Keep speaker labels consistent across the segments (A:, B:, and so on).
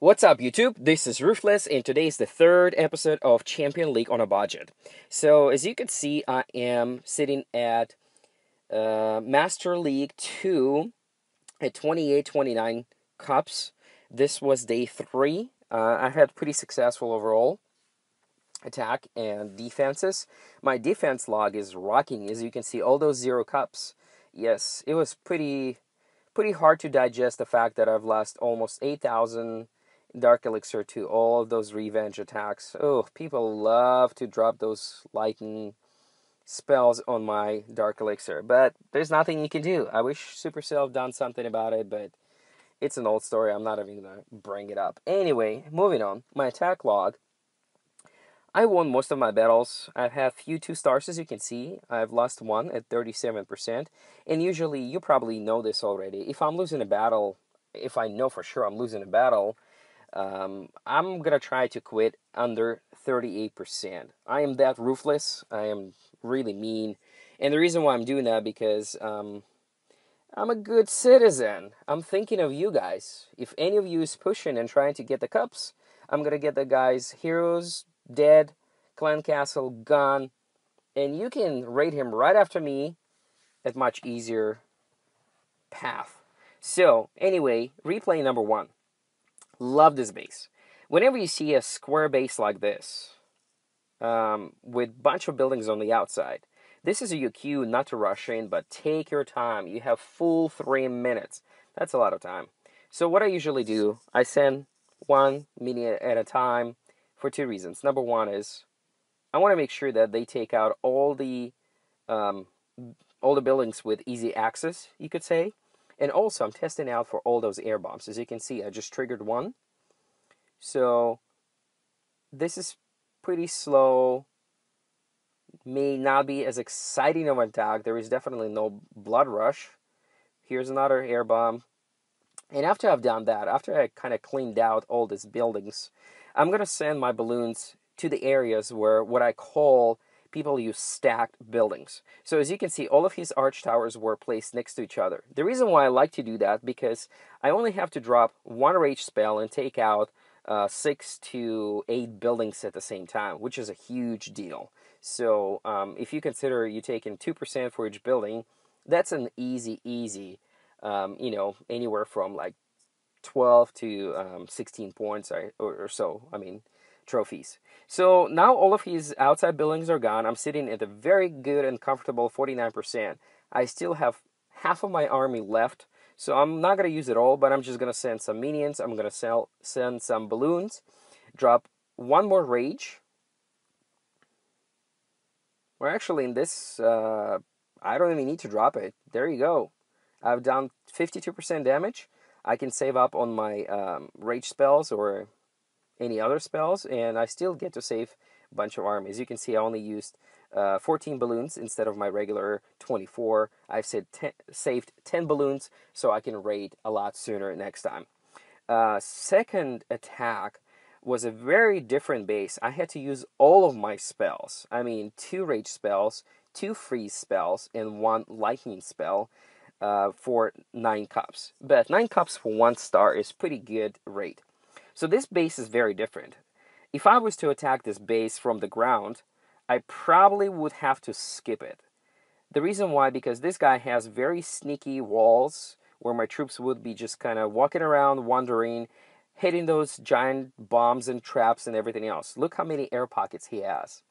A: What's up, YouTube? This is Ruthless, and today is the third episode of Champion League on a budget. So, as you can see, I am sitting at Master League 2 at 28-29 cups. This was day 3. I had pretty successful overall attack and defenses. My defense log is rocking, as you can see, all those 0 cups. Yes, it was pretty hard to digest the fact that I've lost almost 8,000 Dark Elixir to all of those revenge attacks. Oh, people love to drop those lightning spells on my Dark Elixir, but there's nothing you can do. I wish Supercell had done something about it, but it's an old story. I'm not even going to bring it up. Anyway, moving on. My attack log. I won most of my battles. I've had few 2 stars, as you can see. I've lost one at 37%. And usually, you probably know this already. If I'm losing a battle, if I know for sure I'm losing a battle, I'm going to try to quit under 38%. I am that ruthless. I am really mean. And the reason why I'm doing that because I'm a good citizen. I'm thinking of you guys. If any of you is pushing and trying to get the cups, I'm going to get the guys heroes, dead, clan castle, gone. And you can raid him right after me at much easier path. So, anyway, replay number 1. Love this base. Whenever you see a square base like this, with bunch of buildings on the outside, this is your cue not to rush in, but take your time. You have full 3 minutes. That's a lot of time. So what I usually do, I send 1 minion at a time for 2 reasons. Number 1 is I want to make sure that they take out all the buildings with easy access, you could say. And also, I'm testing out for all those air bombs. As you can see, I just triggered 1. So, this is pretty slow. May not be as exciting of an attack. There is definitely no blood rush. Here's another air bomb. And after I've done that, after I kind of cleaned out all these buildings, I'm going to send my balloons to the areas where what I call people use stacked buildings. So as you can see, all of his arch towers were placed next to each other. The reason why I like to do that, because I only have to drop 1 rage spell and take out 6 to 8 buildings at the same time, which is a huge deal. So if you consider you taking 2% for each building, that's an easy, anywhere from like 12 to 16 points or so, trophies. So now all of his outside buildings are gone. I'm sitting at a very good and comfortable 49%. I still have half of my army left, so I'm not going to use it all, but I'm just going to send some minions. I'm going to send some balloons, drop 1 more rage. We're actually in this, I don't even need to drop it. There you go. I've done 52% damage. I can save up on my rage spells or any other spells, and I still get to save a bunch of armies. You can see I only used 14 balloons instead of my regular 24. I've saved 10 balloons, so I can raid a lot sooner next time. Second attack was a very different base. I had to use all of my spells. 2 rage spells, 2 freeze spells, and 1 lightning spell for 9 cups. But 9 cups for 1 star is pretty good rate. So this base is very different. If I was to attack this base from the ground, I probably would have to skip it. The reason why, because this guy has very sneaky walls where my troops would be just kind of walking around, wandering, hitting those giant bombs and traps and everything else. Look how many air pockets he has.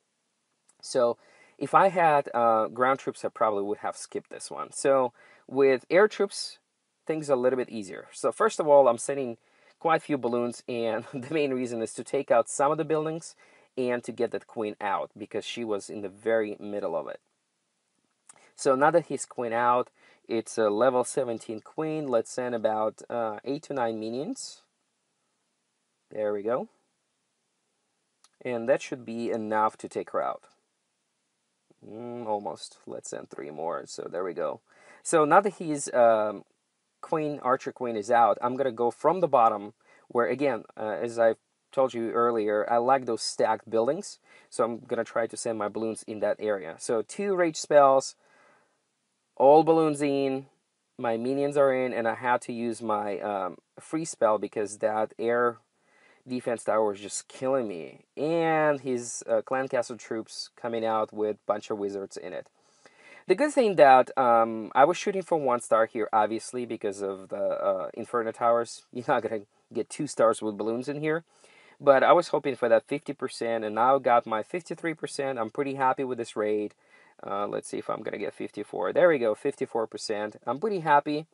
A: So if I had ground troops, I probably would have skipped this one. So with air troops, things are a little bit easier. So first of all, I'm sending quite a few balloons, and the main reason is to take out some of the buildings and to get that queen out, because she was in the very middle of it. So now that he's queen out, it's a level 17 queen. Let's send about 8 to 9 minions. There we go. And that should be enough to take her out. Almost. Let's send 3 more. So there we go. So now that he's archer queen is out, I'm going to go from the bottom where, again, as I told you earlier, I like those stacked buildings. So I'm going to try to send my balloons in that area. So 2 rage spells, all balloons in, my minions are in, and I had to use my free spell because that air defense tower is just killing me. And his clan castle troops coming out with a bunch of wizards in it. The good thing that I was shooting for 1 star here, obviously, because of the Inferno Towers. You're not going to get 2 stars with balloons in here. But I was hoping for that 50%, and now got my 53%. I'm pretty happy with this raid. Let's see if I'm going to get 54. There we go, 54%. I'm pretty happy.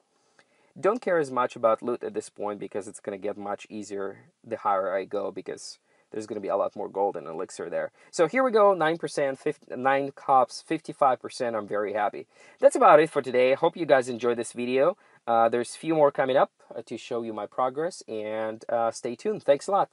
A: Don't care as much about loot at this point because it's going to get much easier the higher I go, because there's going to be a lot more gold and elixir there. So here we go, 9%, 9 cops, 55%. I'm very happy. That's about it for today. I hope you guys enjoyed this video. There's a few more coming up to show you my progress, and stay tuned. Thanks a lot.